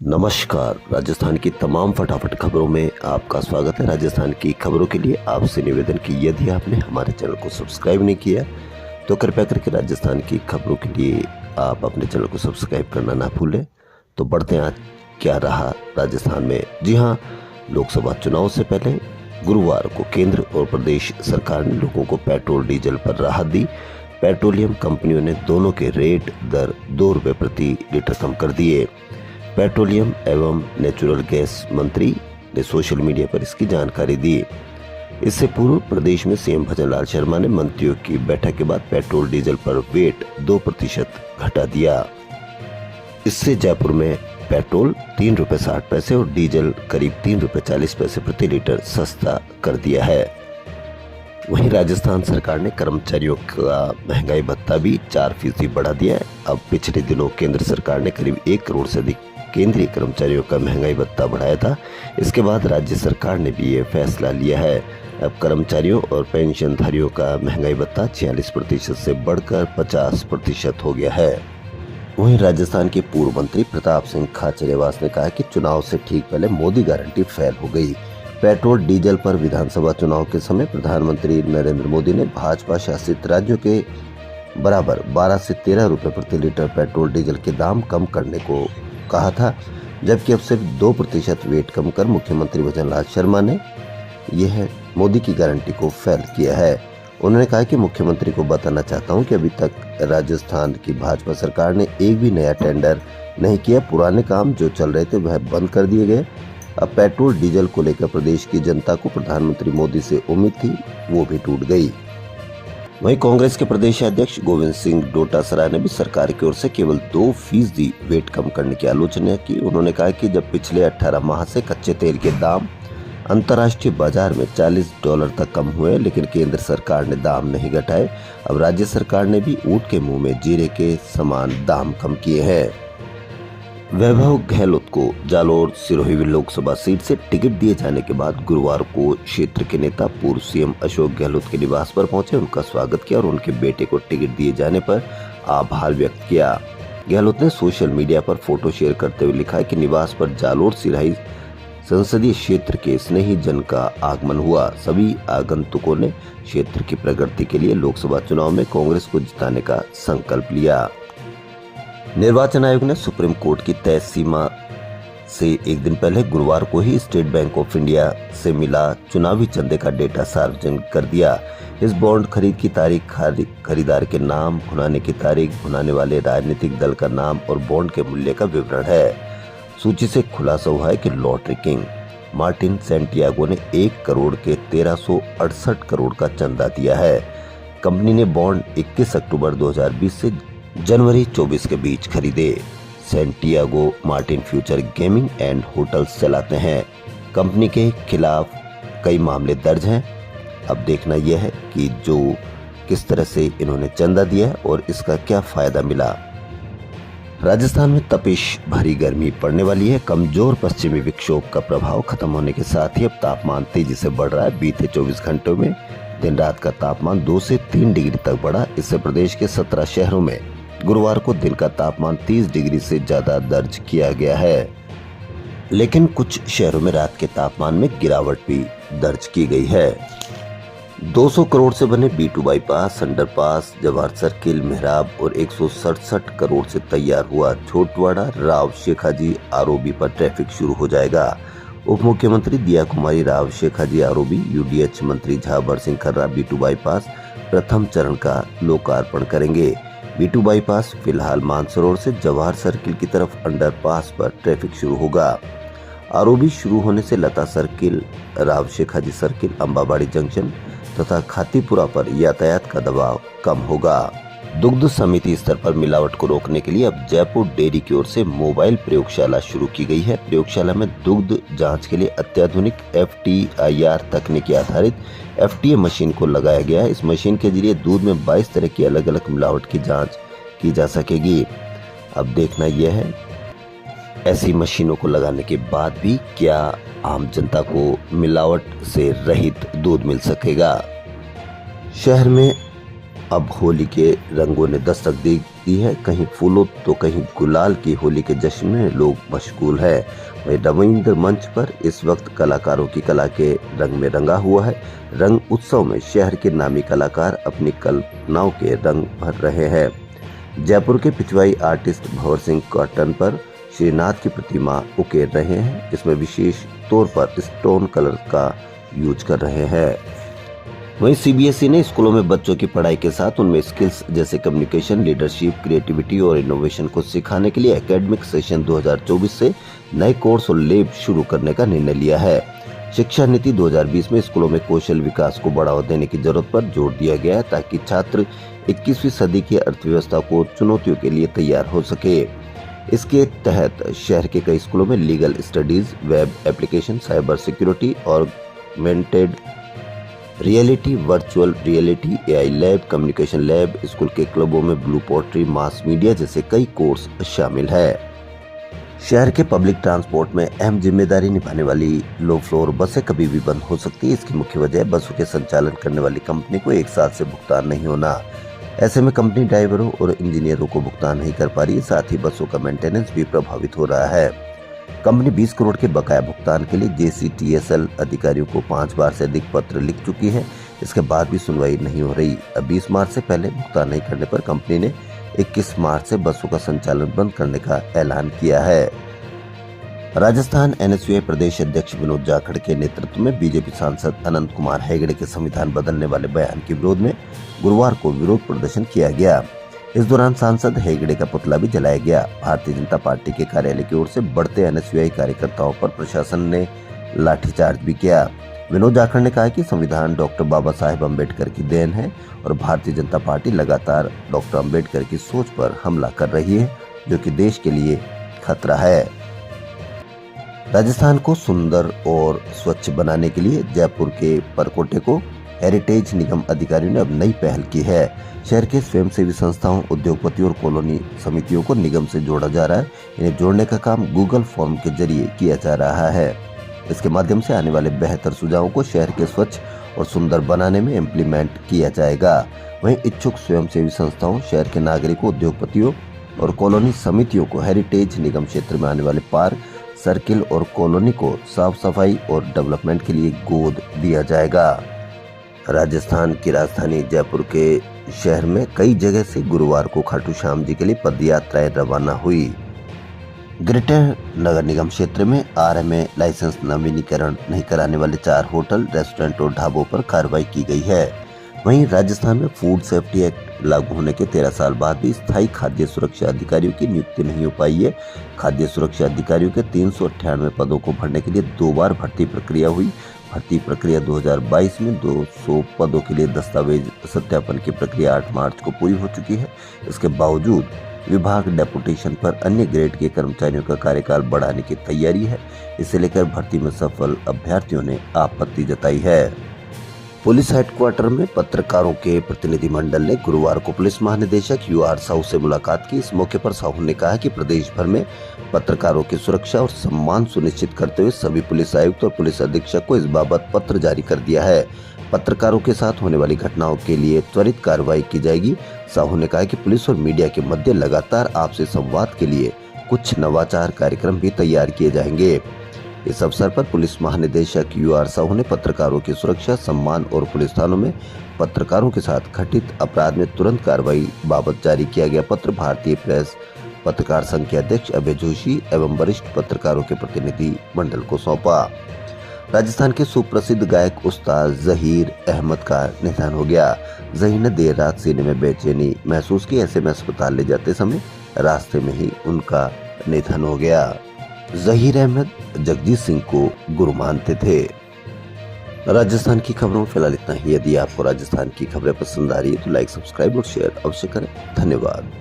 नमस्कार। राजस्थान की तमाम फटाफट खबरों में आपका स्वागत है। राजस्थान की खबरों के लिए आपसे निवेदन कि यदि आपने हमारे चैनल को सब्सक्राइब नहीं किया तो कृपया करके राजस्थान की खबरों के लिए आप अपने चैनल को सब्सक्राइब करना ना भूलें। तो बढ़ते हैं आज क्या रहा राजस्थान में। जी हाँ, लोकसभा चुनाव से पहले गुरुवार को केंद्र और प्रदेश सरकार ने लोगों को पेट्रोल डीजल पर राहत दी। पेट्रोलियम कंपनियों ने दोनों के रेट दर 2 रुपये प्रति लीटर कम कर दिए। पेट्रोलियम एवं नेचुरल गैस मंत्री ने सोशल मीडिया पर इसकी जानकारी दी। इससे पूर्व प्रदेश में सीएम भजनलाल शर्मा ने मंत्रियों की बैठक के बाद पेट्रोल डीजल पर वेट 2% घटा दिया। इससे जयपुर में पेट्रोल 3 रुपये 60 पैसे और डीजल करीब 3 रुपये 40 पैसे प्रति लीटर सस्ता कर दिया है। वहीं राजस्थान सरकार ने कर्मचारियों का महंगाई भत्ता भी 4% बढ़ा दिया है। अब पिछले दिनों केंद्र सरकार ने करीब 1 करोड़ से अधिक केंद्रीय कर्मचारियों का महंगाई भत्ता बढ़ाया था। इसके बाद राज्य सरकार ने भी ये फैसला लिया है। अब कर्मचारियों और पेंशनधारियों का महंगाई भत्ता 46% से बढ़कर 50% हो गया है। वहीं राजस्थान के पूर्व मंत्री प्रताप सिंह खाचरियावास ने कहा कि चुनाव से ठीक पहले मोदी गारंटी फेल हो गई। पेट्रोल डीजल पर विधानसभा चुनाव के समय प्रधानमंत्री नरेंद्र मोदी ने भाजपा शासित राज्यों के बराबर 12 से 13 रुपए प्रति लीटर पेट्रोल डीजल के दाम कम करने को कहा था, जबकि अब सिर्फ 2% वेट कम कर मुख्यमंत्री भजनलाल शर्मा ने यह मोदी की गारंटी को फेल किया है। उन्होंने कहा कि मुख्यमंत्री को बताना चाहता हूं कि अभी तक राजस्थान की भाजपा सरकार ने एक भी नया टेंडर नहीं किया। पुराने काम जो चल रहे थे वह बंद कर दिए गए। अब पेट्रोल डीजल को लेकर प्रदेश की जनता को प्रधानमंत्री मोदी से उम्मीद थी, वो भी टूट गई। वहीं कांग्रेस के प्रदेश अध्यक्ष गोविंद सिंह डोटासरा ने भी सरकार की ओर से केवल 2% वेट कम करने की आलोचना की। उन्होंने कहा कि जब पिछले 18 माह से कच्चे तेल के दाम अंतर्राष्ट्रीय बाजार में $40 तक कम हुए, लेकिन केंद्र सरकार ने दाम नहीं घटाए। अब राज्य सरकार ने भी ऊंट के मुंह में जीरे के समान दाम कम किए हैं। वैभव गहलोत को जालोर सिरोही लोकसभा सीट से टिकट दिए जाने के बाद गुरुवार को क्षेत्र के नेता पूर्व सीएम अशोक गहलोत के निवास पर पहुंचे, उनका स्वागत किया और उनके बेटे को टिकट दिए जाने पर आभार व्यक्त किया। गहलोत ने सोशल मीडिया पर फोटो शेयर करते हुए लिखा है कि निवास पर जालोर सिरोही संसदीय क्षेत्र के स्नेही जन का आगमन हुआ। सभी आगंतुकों ने क्षेत्र की प्रगति के लिए लोकसभा चुनाव में कांग्रेस को जिताने का संकल्प लिया। निर्वाचन आयोग ने सुप्रीम कोर्ट की तय सीमा से एक दिन पहले गुरुवार को ही स्टेट बैंक ऑफ इंडिया से मिला चुनावी चंदे का डेटा सार्वजनिक कर दिया। इस बॉन्ड खरीद की तारीख, खरीदार के नाम, भुनाने की तारीख, भुनाने वाले राजनीतिक दल का नाम और बॉन्ड के मूल्य का विवरण है। सूची से खुलासा हुआ है कि लॉटरी किंग मार्टिन सैंटियागो ने 1 करोड़ के 1368 करोड़ का चंदा दिया है। कंपनी ने बॉन्ड 21 अक्टूबर 2020 से जनवरी 24 के बीच खरीदे। Santiago Martin future gaming and hotels चलाते हैं। कंपनी के खिलाफ कई मामले दर्ज हैं। अब देखना यह है कि जो किस तरह से इन्होंने चंदा दिया और इसका क्या फायदा मिला। राजस्थान में तपिश भरी गर्मी पड़ने वाली है। कमजोर पश्चिमी विक्षोभ का प्रभाव खत्म होने के साथ ही अब तापमान तेजी से बढ़ रहा है। बीते 24 घंटों में दिन रात का तापमान 2 से 3 डिग्री तक बढ़ा। इससे प्रदेश के 17 शहरों में गुरुवार को दिन का तापमान 30 डिग्री से ज्यादा दर्ज किया गया है, लेकिन कुछ शहरों में रात के तापमान में गिरावट भी दर्ज की गई है। 200 करोड़ से बने B2 bypass, underpass, Jawahar circle, मेहराब और 167 करोड़ से तैयार हुआ छोटवाड़ा राव शेखाजी आरओबी पर ट्रैफिक शुरू हो जाएगा। उप मुख्यमंत्री दिया कुमारी राव शेखाजी आरओबी, यूडीएच मंत्री झाबर सिंह खर्रा B2 बाईपास प्रथम चरण का लोकार्पण करेंगे। B2 बाईपास फिलहाल मानसरोवर से जवाहर सर्किल की तरफ अंडरपास पर ट्रैफिक शुरू होगा। आरओबी शुरू होने से Lata circle, Rao Shekhaji circle, Ambabadi junction तथा खातीपुरा पर यातायात का दबाव कम होगा। दुग्ध समिति स्तर पर मिलावट को रोकने के लिए अब जयपुर डेयरी की ओर से मोबाइल प्रयोगशाला शुरू की गई है। प्रयोगशाला में दुग्ध जांच के लिए अत्याधुनिक FTIR तकनीकी आधारित FDA मशीन को लगाया गया है। इस मशीन के जरिए दूध में 22 तरह की अलग अलग मिलावट की जांच की जा सकेगी। अब देखना यह है ऐसी मशीनों को लगाने के बाद भी क्या आम जनता को मिलावट से रहित दूध मिल सकेगा। शहर में अब होली के रंगों ने दस्तक दे दी है। कहीं फूलों तो कहीं गुलाल की होली के जश्न में लोग मशगूल है। वहीं रविंद्र मंच पर इस वक्त कलाकारों की कला के रंग में रंगा हुआ है। रंग उत्सव में शहर के नामी कलाकार अपनी कल्पनाओं के रंग भर रहे हैं। जयपुर के पिछवाई आर्टिस्ट भंवर सिंह कॉटन पर श्रीनाथ की प्रतिमा उकेर रहे हैं। इसमें विशेष तौर पर स्टोन कलर का यूज कर रहे हैं। वहीं सीबीएसई ने स्कूलों में बच्चों की पढ़ाई के साथ उनमें स्किल्स जैसे कम्युनिकेशन, लीडरशिप, क्रिएटिविटी और इनोवेशन को सिखाने के लिए एकेडमिक सेशन 2024 से नए कोर्स और लैब शुरू करने का निर्णय लिया है। शिक्षा नीति 2020 में स्कूलों में कौशल विकास को बढ़ावा देने की जरूरत पर जोर दिया गया है ताकि छात्र 21वीं सदी की अर्थव्यवस्था को चुनौतियों के लिए तैयार हो सके। इसके तहत शहर के कई स्कूलों में legal studies, web application, cyber security, augmented reality, virtual reality, AI lab, communication lab, school के क्लबों में ब्लू पोट्री, मास मीडिया जैसे कई कोर्स शामिल है। शहर के पब्लिक ट्रांसपोर्ट में अहम जिम्मेदारी निभाने वाली लो फ्लोर बसें कभी भी बंद हो सकती है। इसकी मुख्य वजह बसों के संचालन करने वाली कंपनी को एक साथ से भुगतान नहीं होना। ऐसे में कंपनी ड्राइवरों और इंजीनियरों को भुगतान नहीं कर पा रही है, साथ ही बसों का मेंटेनेंस भी प्रभावित हो रहा है। कंपनी 20 करोड़ के बकाया भुगतान के लिए जेसीटीएसएल अधिकारियों को 5 बार से अधिक पत्र लिख चुकी है। इसके बाद भी सुनवाई नहीं हो रही। अब 20 मार्च से पहले भुगतान नहीं करने पर कंपनी ने 21 मार्च से बसों का संचालन बंद करने का ऐलान किया है। राजस्थान एनएसयूआई प्रदेश अध्यक्ष विनोद जाखड़ के नेतृत्व में बीजेपी सांसद अनंत कुमार हेगड़े के संविधान बदलने वाले बयान के विरोध में गुरुवार को विरोध प्रदर्शन किया गया। इस दौरान सांसद हेगड़े का पुतला भी जलाया गया। भारतीय जनता पार्टी के कार्यालय की ओर से बढ़ते एनएसयूआई कार्यकर्ताओं पर प्रशासन ने लाठीचार्ज भी किया। विनोद जाखड़ ने कहा कि संविधान डॉक्टर बाबा साहेब अम्बेडकर की देन है और भारतीय जनता पार्टी लगातार डॉक्टर अम्बेडकर की सोच पर हमला कर रही है, जो कि देश के लिए खतरा है। राजस्थान को सुंदर और स्वच्छ बनाने के लिए जयपुर के परकोटे को हेरिटेज निगम अधिकारियों ने अब नई पहल की है। शहर के स्वयंसेवी संस्थाओं, उद्योगपतियों और कॉलोनी समितियों को निगम से जोड़ा जा रहा है। इन्हें जोड़ने का काम गूगल फॉर्म के जरिए किया जा रहा है। इसके माध्यम से आने वाले बेहतर सुझावों को शहर के स्वच्छ और सुंदर बनाने में इम्प्लीमेंट किया जाएगा। वहीं इच्छुक स्वयंसेवी संस्थाओं, शहर के नागरिकों, उद्योगपतियों और कॉलोनी समितियों को हेरिटेज निगम क्षेत्र में आने वाले पार्क, सर्किल और कॉलोनी को साफ सफाई और डेवलपमेंट के लिए गोद दिया जाएगा। राजस्थान की राजधानी जयपुर के शहर में कई जगह से गुरुवार को खाटू श्याम जी के लिए पदयात्राएं रवाना हुई। ग्रेटर नगर निगम क्षेत्र में आरएमए लाइसेंस नवीनीकरण नहीं कराने वाले 4 होटल, रेस्टोरेंट और ढाबों पर कार्रवाई की गई है। वहीं राजस्थान में फूड सेफ्टी एक्ट लागू होने के 13 साल बाद भी स्थायी खाद्य सुरक्षा अधिकारियों की नियुक्ति नहीं हो पाई है। खाद्य सुरक्षा अधिकारियों के 398 पदों को भरने के लिए 2 बार भर्ती प्रक्रिया हुई। भर्ती प्रक्रिया 2022 में 200 पदों के लिए दस्तावेज सत्यापन की प्रक्रिया 8 मार्च को पूरी हो चुकी है। इसके बावजूद विभाग डेपुटेशन पर अन्य ग्रेड के कर्मचारियों का कार्यकाल बढ़ाने की तैयारी है। इसे लेकर भर्ती में सफल अभ्यर्थियों ने आपत्ति जताई है। पुलिस हेडक्वार्टर में पत्रकारों के प्रतिनिधिमंडल ने गुरुवार को पुलिस महानिदेशक यूआर साहू से मुलाकात की। इस मौके पर साहू ने कहा कि प्रदेश भर में पत्रकारों की सुरक्षा और सम्मान सुनिश्चित करते हुए सभी पुलिस आयुक्त और पुलिस अधीक्षक को इस बाबत पत्र जारी कर दिया है। पत्रकारों के साथ होने वाली घटनाओं के लिए त्वरित कार्रवाई की जाएगी। साहू ने कहा कि पुलिस और मीडिया के मध्य लगातार आपसी संवाद के लिए कुछ नवाचार कार्यक्रम भी तैयार किए जाएंगे। इस अवसर पर पुलिस महानिदेशक यूआर साहू ने पत्रकारों की सुरक्षा, सम्मान और पुलिस थानों में पत्रकारों के साथ घटित अपराध में तुरंत कार्रवाई बाबत जारी किया गया पत्र भारतीय प्रेस पत्रकार संघ के अध्यक्ष अभय जोशी एवं वरिष्ठ पत्रकारों के प्रतिनिधि मंडल को सौंपा। राजस्थान के सुप्रसिद्ध गायक उस्ताद जहीर अहमद का निधन हो गया। जहीर ने देर रात सीने में बेचैनी महसूस की। ऐसे में अस्पताल ले जाते समय रास्ते में ही उनका निधन हो गया। जहीर अहमद जगजीत सिंह को गुरु मानते थे। राजस्थान की खबरों में फिलहाल इतना ही। यदि आपको राजस्थान की खबरें पसंद आ रही है तो लाइक, सब्सक्राइब और शेयर अवश्य करें। धन्यवाद।